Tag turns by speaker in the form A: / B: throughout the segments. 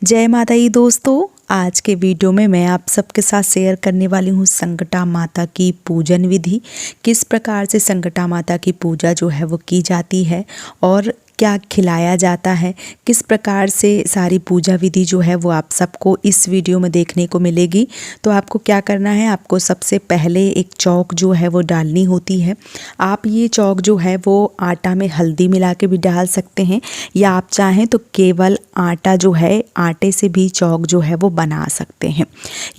A: जय माता दी दोस्तों। आज के वीडियो में मैं आप सबके साथ शेयर करने वाली हूँ संकटा माता की पूजन विधि। किस प्रकार से संकटा माता की पूजा जो है वो की जाती है और क्या खिलाया जाता है, किस प्रकार से सारी पूजा विधि जो है वो आप सबको इस वीडियो में देखने को मिलेगी। तो आपको क्या करना है, आपको सबसे पहले एक चौक जो है वो डालनी होती है। आप ये चौक जो है वो आटा में हल्दी मिला के भी डाल सकते हैं, या आप चाहें तो केवल आटा जो है, आटे से भी चौक जो है वो बना सकते हैं।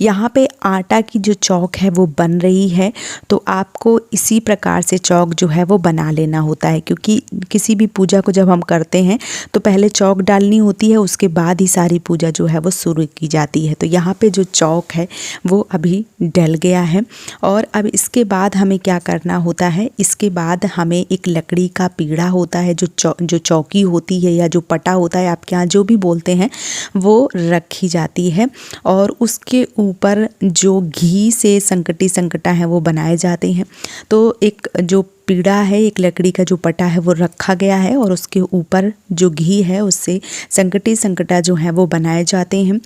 A: यहाँ पे आटा की जो चौक है वो बन रही है, तो आपको इसी प्रकार से चौक जो है वो बना लेना होता है, क्योंकि किसी भी पूजा को जब हम करते हैं तो पहले चौक डालनी होती है, उसके बाद ही सारी पूजा जो है वो शुरू की जाती है। तो यहाँ पे जो चौक है वो अभी डल गया है। और अब इसके बाद हमें क्या करना होता है, इसके बाद हमें एक लकड़ी का पीढ़ा होता है, जो चौकी होती है या जो पटा होता है, आपके यहाँ जो भी बोलते हैं, वो रखी जाती है। और उसके ऊपर जो घी से संकटा है वो बनाए जाते हैं। तो एक जो पीढ़ा है, एक लकड़ी का जो पटा है वो रखा गया है, और उसके ऊपर जो घी है उससे संकटा जो है वो बनाए जाते हैं।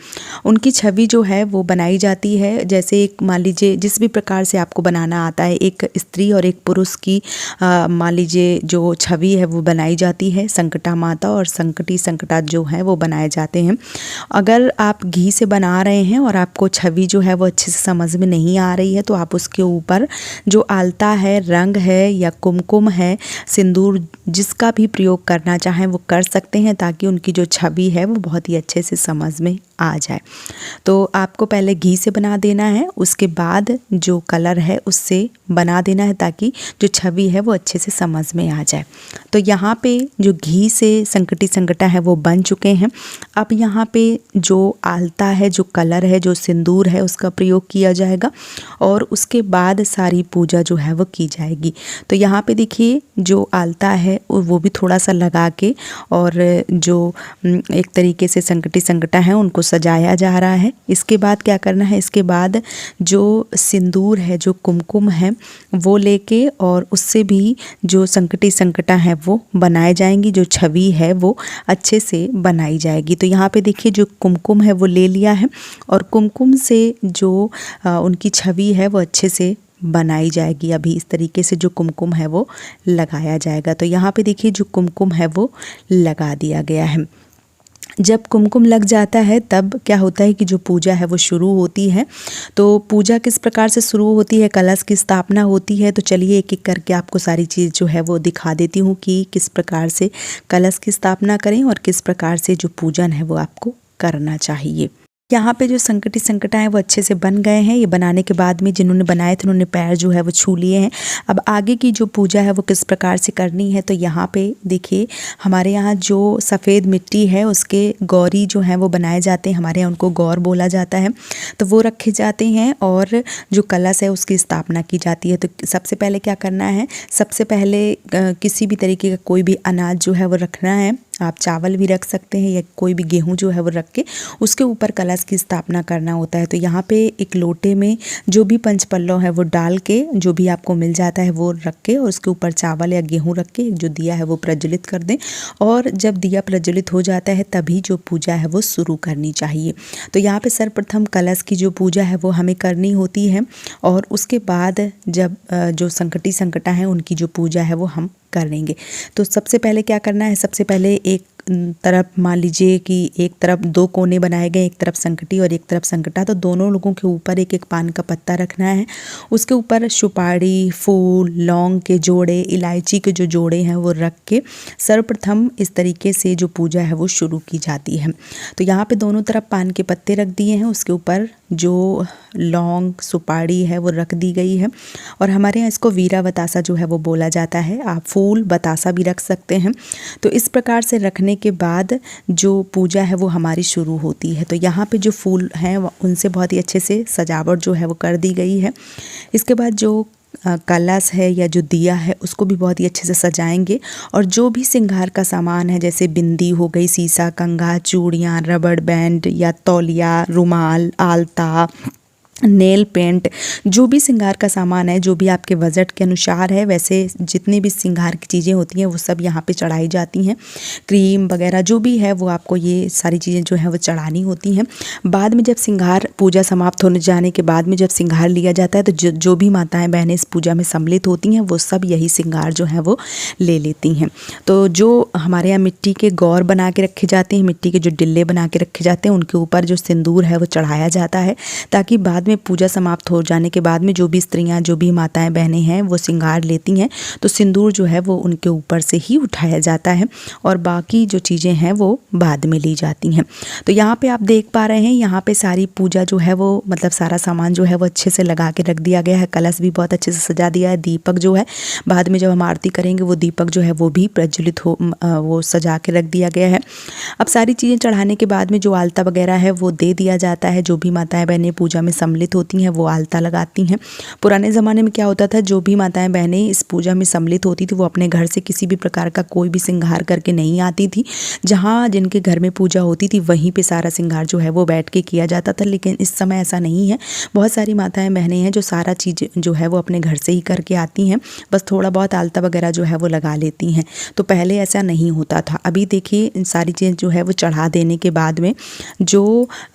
A: उनकी छवि जो है वो बनाई जाती है। जैसे एक मान लीजिए जिस भी प्रकार से आपको बनाना आता है, एक स्त्री और एक पुरुष की मान लीजिए जो छवि है वो बनाई जाती है। संकटा माता और संकटा जो है वो बनाए जाते हैं। अगर आप घी से बना रहे हैं और आपको छवि जो है वो अच्छे से समझ में नहीं आ रही है, तो आप उसके ऊपर जो आलता है, रंग है या कुमकुम है, सिंदूर, जिसका भी प्रयोग करना चाहें वो कर सकते हैं, ताकि उनकी जो छवि है वो बहुत ही अच्छे से समझ में आ जाए। तो आपको पहले घी से बना देना है, उसके बाद जो कलर है उससे बना देना है, ताकि जो छवि है वो अच्छे से समझ में आ जाए। तो यहाँ पे जो घी से संकटा है वो बन चुके हैं। अब यहाँ पे जो आलता है, जो कलर है, जो सिंदूर है, उसका प्रयोग किया जाएगा और उसके बाद सारी पूजा जो है वो की जाएगी। तो यहाँ पे देखिए जो आलता है वो भी थोड़ा सा लगा के, और जो एक तरीके से संकटा है उनको सजाया जा रहा है। इसके बाद क्या करना है, इसके बाद जो सिंदूर है, जो कुमकुम है, वो लेके और उससे भी जो संकटा है वो बनाए जाएंगी, जो छवि है वो अच्छे से बनाई जाएगी। तो यहाँ पे देखिए जो कुमकुम है वो ले लिया है, और कुमकुम से जो उनकी छवि है वो अच्छे से बनाई जाएगी। अभी इस तरीके से जो कुमकुम है वो लगाया जाएगा। तो यहाँ पे देखिए जो कुमकुम है वो लगा दिया गया है। जब कुमकुम लग जाता है तब क्या होता है कि जो पूजा है वो शुरू होती है। तो पूजा किस प्रकार से शुरू होती है, कलश की स्थापना होती है। तो चलिए एक एक करके आपको सारी चीज़ जो है वो दिखा देती हूँ कि किस प्रकार से कलश की स्थापना करें और किस प्रकार से जो पूजन है वो आपको करना चाहिए। यहाँ पे जो संकटा है वो अच्छे से बन गए हैं। ये बनाने के बाद में जिन्होंने बनाए थे उन्होंने पैर जो है वो छू लिए हैं। अब आगे की जो पूजा है वो किस प्रकार से करनी है, तो यहाँ पे देखिए हमारे यहाँ जो सफ़ेद मिट्टी है उसके गौरी जो है वो बनाए जाते हैं। हमारे यहाँ उनको गौर बोला जाता है। तो वो रखे जाते हैं और जो कलश है उसकी स्थापना की जाती है। तो सबसे पहले क्या करना है, सबसे पहले किसी भी तरीके का कोई भी अनाज जो है वो रखना है। आप चावल भी रख सकते हैं या कोई भी गेहूं जो है वो रख के उसके ऊपर कलश की स्थापना करना होता है। तो यहाँ पे एक लोटे में जो भी पंचपल्लव है वो डाल के, जो भी आपको मिल जाता है वो रख के, और उसके ऊपर चावल या गेहूं रख के जो दिया है वो प्रज्वलित कर दें। और जब दिया प्रज्वलित हो जाता है तभी जो पूजा है वो शुरू करनी चाहिए। तो यहाँ पे सर्वप्रथम कलश की जो पूजा है वो हमें करनी होती है, और उसके बाद जब जो संकटा है उनकी जो पूजा है वो हम करेंगे। तो सबसे पहले क्या करना है, सबसे पहले एक तरफ मान लीजिए कि एक तरफ दो कोने बनाए गए, एक तरफ संकटी और एक तरफ संकटा। तो दोनों लोगों के ऊपर एक एक पान का पत्ता रखना है। उसके ऊपर सुपारी, फूल, लौंग के जोड़े, इलायची के जो जोड़े हैं वो रख के सर्वप्रथम इस तरीके से जो पूजा है वो शुरू की जाती है। तो यहाँ पे दोनों तरफ पान के पत्ते रख दिए हैं, उसके ऊपर जो लौंग, सुपारी है वो रख दी गई है। और हमारे यहाँ इसको वीरा बतासा जो है वो बोला जाता है। आप फूल बतासा भी रख सकते हैं। तो इस प्रकार से रखने के बाद जो पूजा है वो हमारी शुरू होती है। तो यहाँ पे जो फूल हैं उनसे बहुत ही अच्छे से सजावट जो है वो कर दी गई है। इसके बाद जो कलश है या जो दिया है उसको भी बहुत ही अच्छे से सजाएंगे, और जो भी श्रृंगार का सामान है जैसे बिंदी हो गई, सीसा, कंघा, चूड़ियाँ, रबड़ बैंड या तौलिया, रुमाल, आलता, नेल पेंट, जो भी श्रृंगार का सामान है, जो भी आपके बजट के अनुसार है, वैसे जितनी भी श्रृंगार की चीज़ें होती हैं वो सब यहाँ पे चढ़ाई जाती हैं। क्रीम वगैरह जो भी है वो आपको ये सारी चीज़ें जो है वो चढ़ानी होती हैं। बाद में जब श्रृंगार पूजा समाप्त होने जाने के बाद में जब श्रृंगार लिया जाता है तो जो भी माताएं बहनें इस पूजा में सम्मिलित होती हैं वो सब यही श्रृंगार जो है वो ले लेती हैं। तो जो हमारे यहाँ मिट्टी के गौर बना के रखे जाते हैं, मिट्टी के जो डिल्ले बना के रखे जाते हैं, उनके ऊपर जो सिंदूर है वो चढ़ाया जाता है, ताकि बाद में पूजा समाप्त हो जाने के बाद में जो भी स्त्रियां, जो भी माताएं बहनें हैं वो श्रृंगार लेती हैं तो सिंदूर जो है वो उनके ऊपर से ही उठाया जाता है और बाकी जो चीज़ें हैं वो बाद में ली जाती हैं। तो यहाँ पे आप देख पा रहे हैं, यहाँ पे सारी पूजा जो है वो मतलब सारा सामान जो है वो अच्छे से लगा के रख दिया गया है। कलश भी बहुत अच्छे से सजा दिया है। दीपक जो है बाद में जब हम आरती करेंगे वो दीपक जो है वो भी प्रज्वलित हो वो सजा के रख दिया गया है। अब सारी चीज़ें चढ़ाने के बाद में जो आलता वगैरह है वो दे दिया जाता है। जो भी माताएं बहनें पूजा में सम्मिलित होती हैं वो आलता लगाती हैं। पुराने ज़माने में क्या होता था, जो भी माताएं बहनें इस पूजा में सम्मिलित होती थी वो अपने घर से किसी भी प्रकार का कोई भी श्रृंगार करके नहीं आती थी। जहाँ जिनके घर में पूजा होती थी वहीं पे सारा श्रृंगार जो है वो बैठ के किया जाता था, लेकिन इस समय ऐसा नहीं है। बहुत सारी माताएं बहनें हैं जो सारा चीज़ जो है वो अपने घर से ही करके आती हैं, बस थोड़ा बहुत आलता वगैरह जो है वो लगा लेती हैं। तो पहले ऐसा नहीं होता था। अभी देखिए इन सारी चीज़ें जो है वो चढ़ा देने के बाद में जो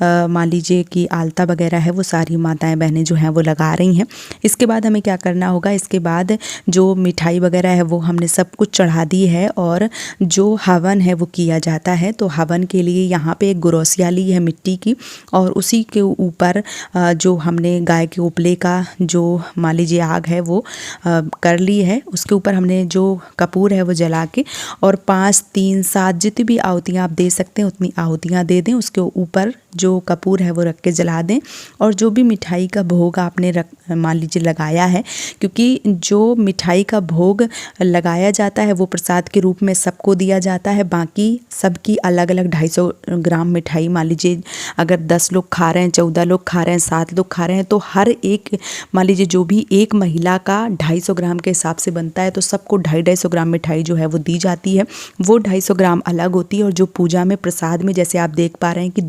A: मान लीजिए कि आलता वगैरह है वो सारी माताएं बहनें जो हैं वो लगा रही हैं। इसके बाद हमें क्या करना होगा, इसके बाद जो मिठाई वगैरह है वो हमने सब कुछ चढ़ा दी है और जो हवन है वो किया जाता है। तो हवन के लिए यहाँ पे एक गुरौसिया ली है मिट्टी की और उसी के ऊपर जो हमने गाय के उपले का जो मान लीजिए आग है वो कर ली है। उसके ऊपर हमने जो कपूर है वो जला के और 5, 3, 7 जितनी भी आहुतियाँ आप दे सकते हैं उतनी आहुतियाँ दे दें। उसके ऊपर जो कपूर है वो रख के जला दें और जो भी मिठाई का भोग आपने मान लीजिए लगाया है, क्योंकि जो मिठाई का भोग लगाया जाता है वो प्रसाद के रूप में सबको दिया जाता है। बाकी सबकी अलग अलग 250 ग्राम मिठाई, मान लीजिए अगर 10 लोग खा रहे हैं, 14 लोग खा रहे हैं, 7 लोग खा रहे हैं, तो हर एक मान लीजिए जो भी एक महिला का 250 ग्राम के हिसाब से बनता है तो सबको 250 ग्राम मिठाई जो है वो दी जाती है। वो 250 ग्राम अलग होती है और जो पूजा में प्रसाद में जैसे आप देख पा रहे हैं कि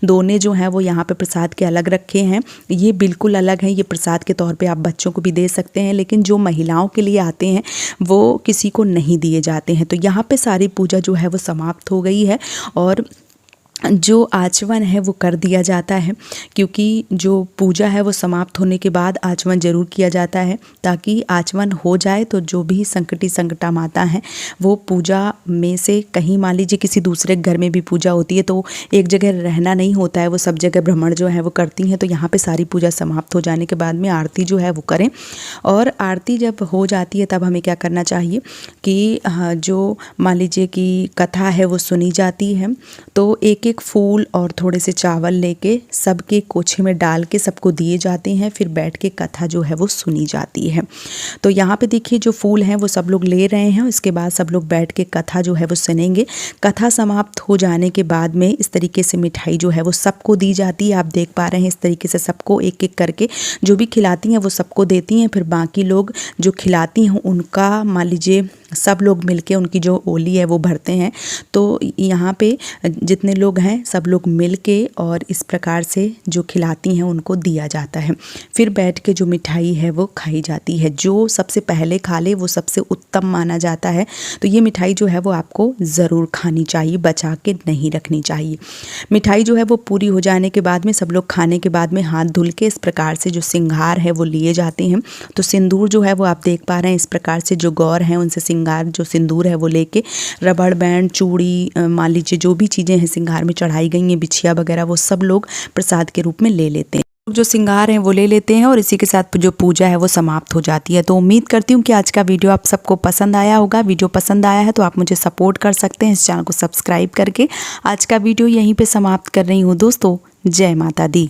A: दोने जो हैं वो यहाँ पे प्रसाद के अलग रखे हैं, ये बिल्कुल अलग हैं। ये प्रसाद के तौर पे आप बच्चों को भी दे सकते हैं, लेकिन जो महिलाओं के लिए आते हैं वो किसी को नहीं दिए जाते हैं। तो यहाँ पे सारी पूजा जो है वो समाप्त हो गई है और जो आचमन है वो कर दिया जाता है, क्योंकि जो पूजा है वो समाप्त होने के बाद आचमन जरूर किया जाता है, ताकि आचमन हो जाए तो जो भी संकटा माता हैं वो पूजा में से कहीं मान लीजिए किसी दूसरे घर में भी पूजा होती है तो एक जगह रहना नहीं होता है, वो सब जगह भ्रमण जो है वो करती हैं। तो यहाँ पे सारी पूजा समाप्त हो जाने के बाद में आरती जो है वो करें और आरती जब हो जाती है तब हमें क्या करना चाहिए कि जो मान लीजिए कि कथा है वो सुनी जाती है तो एक फूल और थोड़े से चावल लेके सबके कोछे में डाल के सबको दिए जाते हैं, फिर बैठ के कथा जो है वो सुनी जाती है। तो यहाँ पे देखिए जो फूल हैं वो सब लोग ले रहे हैं, इसके बाद सब लोग बैठ के कथा जो है वो सुनेंगे। कथा समाप्त हो जाने के बाद में इस तरीके से मिठाई जो है वो सबको दी जाती है। आप देख पा रहे हैं इस तरीके से सबको एक एक करके जो भी खिलाती हैं वो सबको देती हैं, फिर बाकी लोग जो खिलाती हैं उनका मान लीजिए सब लोग मिलके उनकी जो ओली है वो भरते हैं। तो यहाँ पे जितने लोग हैं सब लोग मिलके और इस प्रकार से जो खिलाती हैं उनको दिया जाता है। फिर बैठ के जो मिठाई है वो खाई जाती है। जो सबसे पहले खा ले वो सबसे उत्तम माना जाता है। तो ये मिठाई जो है वो आपको ज़रूर खानी चाहिए, बचा के नहीं रखनी चाहिए। मिठाई जो है वो पूरी हो जाने के बाद में सब लोग खाने के बाद में हाथ धुल के इस प्रकार से जो श्रृंगार है वो लिए जाते हैं। तो सिंदूर जो है वो आप देख पा रहे हैं इस प्रकार से जो गौर हैं उनसे श्रृंगार जो सिंदूर है वो लेके रबड़ बैंड, चूड़ी, मान लीजिए जो भी चीज़ें हैं श्रृंगार में चढ़ाई गई हैं, बिछिया वगैरह, वो सब लोग प्रसाद के रूप में ले लेते हैं। जो श्रृंगार हैं वो ले लेते हैं और इसी के साथ जो पूजा है वो समाप्त हो जाती है। तो उम्मीद करती हूँ कि आज का वीडियो आप सबको पसंद आया होगा। वीडियो पसंद आया है तो आप मुझे सपोर्ट कर सकते हैं इस चैनल को सब्सक्राइब करके। आज का वीडियो यहीं पे समाप्त कर रही हूँ दोस्तों। जय माता दी।